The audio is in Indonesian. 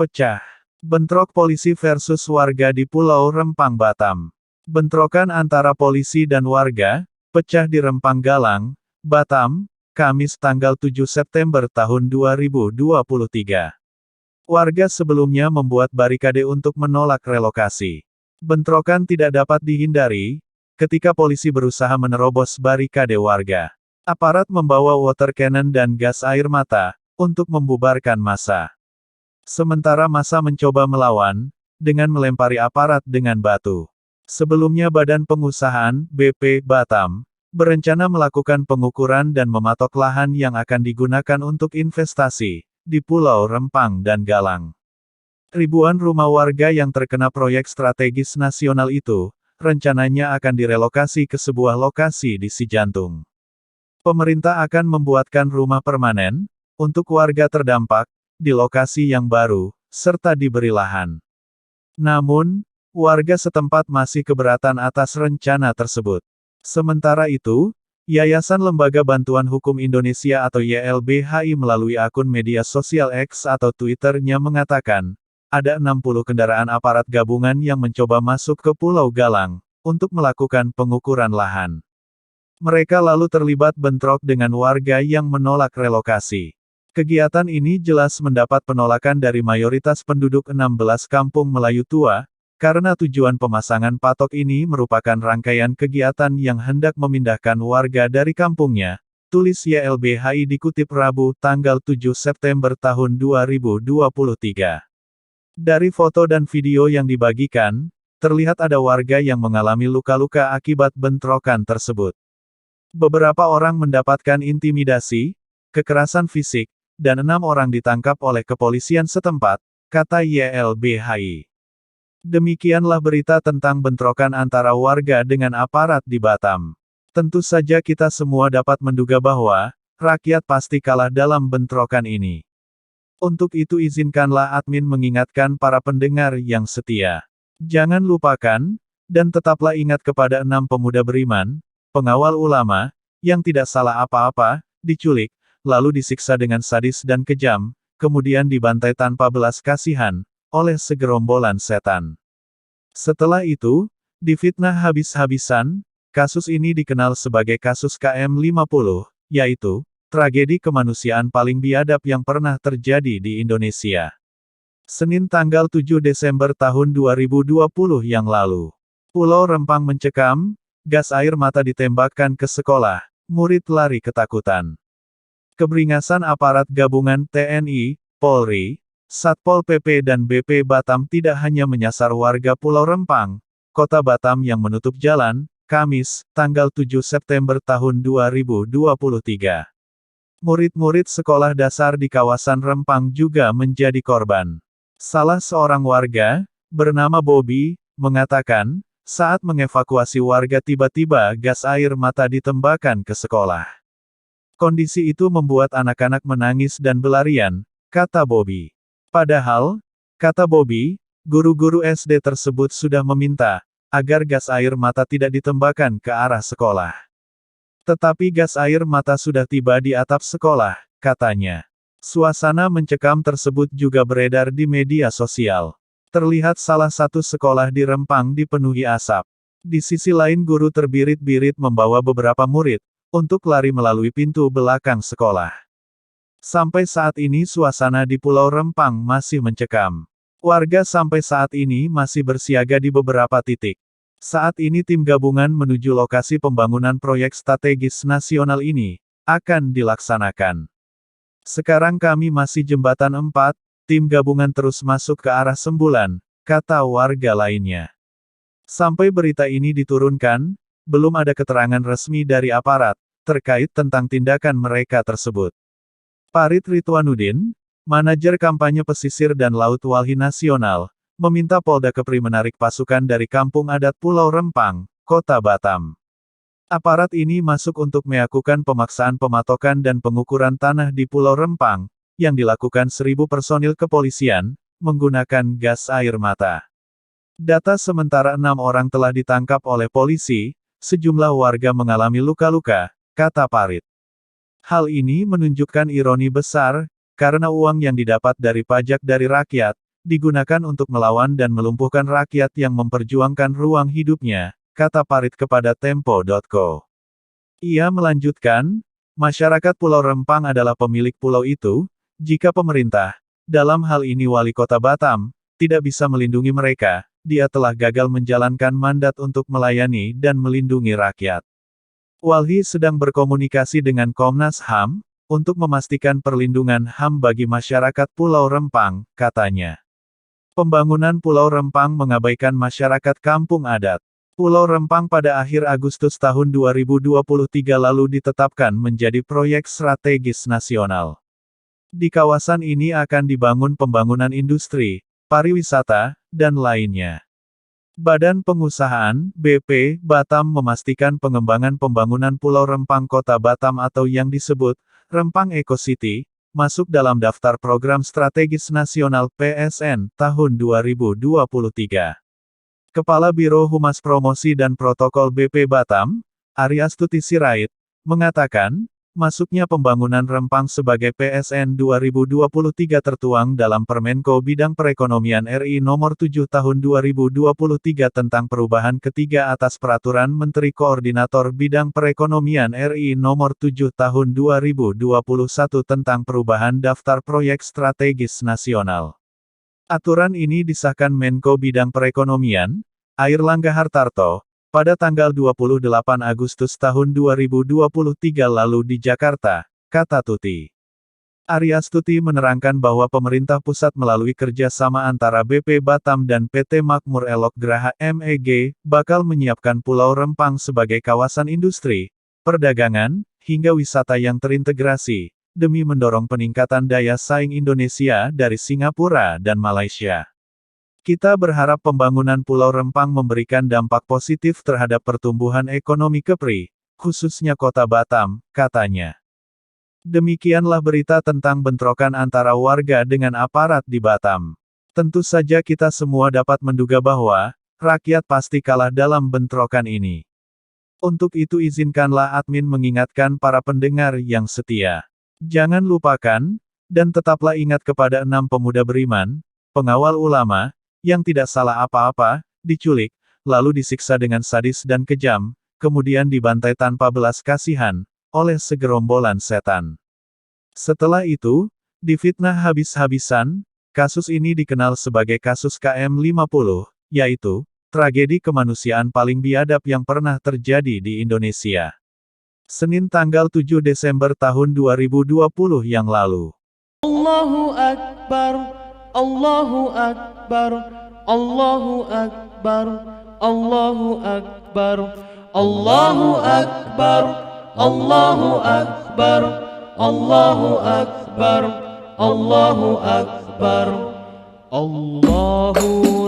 Pecah. Bentrok polisi versus warga di Pulau Rempang, Batam. Bentrokan antara polisi dan warga, pecah di Rempang Galang, Batam, Kamis tanggal 7 September tahun 2023. Warga sebelumnya membuat barikade untuk menolak relokasi. Bentrokan tidak dapat dihindari, ketika polisi berusaha menerobos barikade warga. Aparat membawa water cannon dan gas air mata, untuk membubarkan massa. Sementara massa mencoba melawan, dengan melempari aparat dengan batu. Sebelumnya Badan Pengusahaan, BP, Batam, berencana melakukan pengukuran dan mematok lahan yang akan digunakan untuk investasi, di Pulau Rempang dan Galang. Ribuan rumah warga yang terkena proyek strategis nasional itu, rencananya akan direlokasi ke sebuah lokasi di Cijantung. Pemerintah akan membuatkan rumah permanen, untuk warga terdampak, di lokasi yang baru, serta diberi lahan. Namun, warga setempat masih keberatan atas rencana tersebut. Sementara itu, Yayasan Lembaga Bantuan Hukum Indonesia atau YLBHI melalui akun media sosial X atau Twitter-nya mengatakan, ada 60 kendaraan aparat gabungan yang mencoba masuk ke Pulau Galang, untuk melakukan pengukuran lahan. Mereka lalu terlibat bentrok dengan warga yang menolak relokasi. Kegiatan ini jelas mendapat penolakan dari mayoritas penduduk 16 Kampung Melayu Tua, karena tujuan pemasangan patok ini merupakan rangkaian kegiatan yang hendak memindahkan warga dari kampungnya, tulis YLBHI dikutip Rabu, tanggal 7 September tahun 2023. Dari foto dan video yang dibagikan, terlihat ada warga yang mengalami luka-luka akibat bentrokan tersebut. Beberapa orang mendapatkan intimidasi, kekerasan fisik, dan 6 orang ditangkap oleh kepolisian setempat, kata YLBHI. Demikianlah berita tentang bentrokan antara warga dengan aparat di Batam. Tentu saja kita semua dapat menduga bahwa, rakyat pasti kalah dalam bentrokan ini. Untuk itu izinkanlah admin mengingatkan para pendengar yang setia. Jangan lupakan, dan tetaplah ingat kepada 6 pemuda beriman, pengawal ulama, yang tidak salah apa-apa, diculik, lalu disiksa dengan sadis dan kejam, kemudian dibantai tanpa belas kasihan, oleh segerombolan setan. Setelah itu, difitnah habis-habisan, kasus ini dikenal sebagai kasus KM50, yaitu, tragedi kemanusiaan paling biadab yang pernah terjadi di Indonesia. Senin tanggal 7 Desember tahun 2020 yang lalu. Pulau Rempang mencekam, gas air mata ditembakkan ke sekolah, murid lari ketakutan. Keberingasan aparat gabungan TNI, Polri, Satpol PP dan BP Batam tidak hanya menyasar warga Pulau Rempang, Kota Batam yang menutup jalan, Kamis, tanggal 7 September tahun 2023. Murid-murid sekolah dasar di kawasan Rempang juga menjadi korban. Salah seorang warga, bernama Bobby, mengatakan, saat mengevakuasi warga tiba-tiba gas air mata ditembakkan ke sekolah. Kondisi itu membuat anak-anak menangis dan berlarian, kata Bobby. Padahal, kata Bobby, guru-guru SD tersebut sudah meminta, agar gas air mata tidak ditembakkan ke arah sekolah. Tetapi gas air mata sudah tiba di atap sekolah, katanya. Suasana mencekam tersebut juga beredar di media sosial. Terlihat salah satu sekolah di Rempang dipenuhi asap. Di sisi lain guru terbirit-birit membawa beberapa murid, untuk lari melalui pintu belakang sekolah. Sampai saat ini suasana di Pulau Rempang masih mencekam. Warga sampai saat ini masih bersiaga di beberapa titik. Saat ini tim gabungan menuju lokasi pembangunan proyek strategis nasional ini, akan dilaksanakan. Sekarang kami masih jembatan 4, tim gabungan terus masuk ke arah Sembulan, kata warga lainnya. Sampai berita ini diturunkan, belum ada keterangan resmi dari aparat, terkait tentang tindakan mereka tersebut. Parit Ridwanuddin, manajer kampanye pesisir dan Laut Walhi Nasional, meminta Polda Kepri menarik pasukan dari Kampung Adat Pulau Rempang, Kota Batam. Aparat ini masuk untuk melakukan pemaksaan pematokan dan pengukuran tanah di Pulau Rempang, yang dilakukan 1.000 personil kepolisian, menggunakan gas air mata. Data sementara 6 orang telah ditangkap oleh polisi, sejumlah warga mengalami luka-luka, kata Parit. Hal ini menunjukkan ironi besar, karena uang yang didapat dari pajak dari rakyat, digunakan untuk melawan dan melumpuhkan rakyat yang memperjuangkan ruang hidupnya, kata Parit kepada Tempo.co. Ia melanjutkan, masyarakat Pulau Rempang adalah pemilik pulau itu, jika pemerintah, dalam hal ini wali kota Batam, tidak bisa melindungi mereka, dia telah gagal menjalankan mandat untuk melayani dan melindungi rakyat. Walhi sedang berkomunikasi dengan Komnas HAM, untuk memastikan perlindungan HAM bagi masyarakat Pulau Rempang, katanya. Pembangunan Pulau Rempang mengabaikan masyarakat kampung adat. Pulau Rempang pada akhir Agustus tahun 2023 lalu ditetapkan menjadi proyek strategis nasional. Di kawasan ini akan dibangun pembangunan industri, pariwisata, dan lainnya. Badan Pengusahaan, BP, Batam memastikan pengembangan pembangunan Pulau Rempang Kota Batam atau yang disebut, Rempang Eco City, masuk dalam daftar program strategis nasional PSN, tahun 2023. Kepala Biro Humas Promosi dan Protokol BP Batam, Aryastuti Sirait, mengatakan, masuknya pembangunan Rempang sebagai PSN 2023 tertuang dalam Permenko Bidang Perekonomian RI Nomor 7 Tahun 2023 tentang perubahan ketiga atas Peraturan Menteri Koordinator Bidang Perekonomian RI Nomor 7 Tahun 2021 tentang perubahan daftar proyek strategis nasional. Aturan ini disahkan Menko Bidang Perekonomian, Airlangga Hartarto, pada tanggal 28 Agustus tahun 2023 lalu di Jakarta, kata Tuti. Aryastuti menerangkan bahwa pemerintah pusat melalui kerjasama antara BP Batam dan PT Makmur Elok Graha MEG, bakal menyiapkan Pulau Rempang sebagai kawasan industri, perdagangan, hingga wisata yang terintegrasi, demi mendorong peningkatan daya saing Indonesia dari Singapura dan Malaysia. Kita berharap pembangunan Pulau Rempang memberikan dampak positif terhadap pertumbuhan ekonomi Kepri, khususnya Kota Batam, katanya. Demikianlah berita tentang bentrokan antara warga dengan aparat di Batam. Tentu saja kita semua dapat menduga bahwa, rakyat pasti kalah dalam bentrokan ini. Untuk itu izinkanlah admin mengingatkan para pendengar yang setia. Jangan lupakan, dan tetaplah ingat kepada 6 pemuda beriman, pengawal ulama, yang tidak salah apa-apa, diculik, lalu disiksa dengan sadis dan kejam, kemudian dibantai tanpa belas kasihan, oleh segerombolan setan. Setelah itu, difitnah habis-habisan, kasus ini dikenal sebagai kasus KM50, yaitu, tragedi kemanusiaan paling biadab yang pernah terjadi di Indonesia. Senin tanggal 7 Desember tahun 2020 yang lalu. Allahu Akbar, Allahu Akbar, Allahu Akbar, Allahu Akbar, Allahu Akbar, Allahu Akbar, Allahu Akbar, Allahu Akbar, Allahu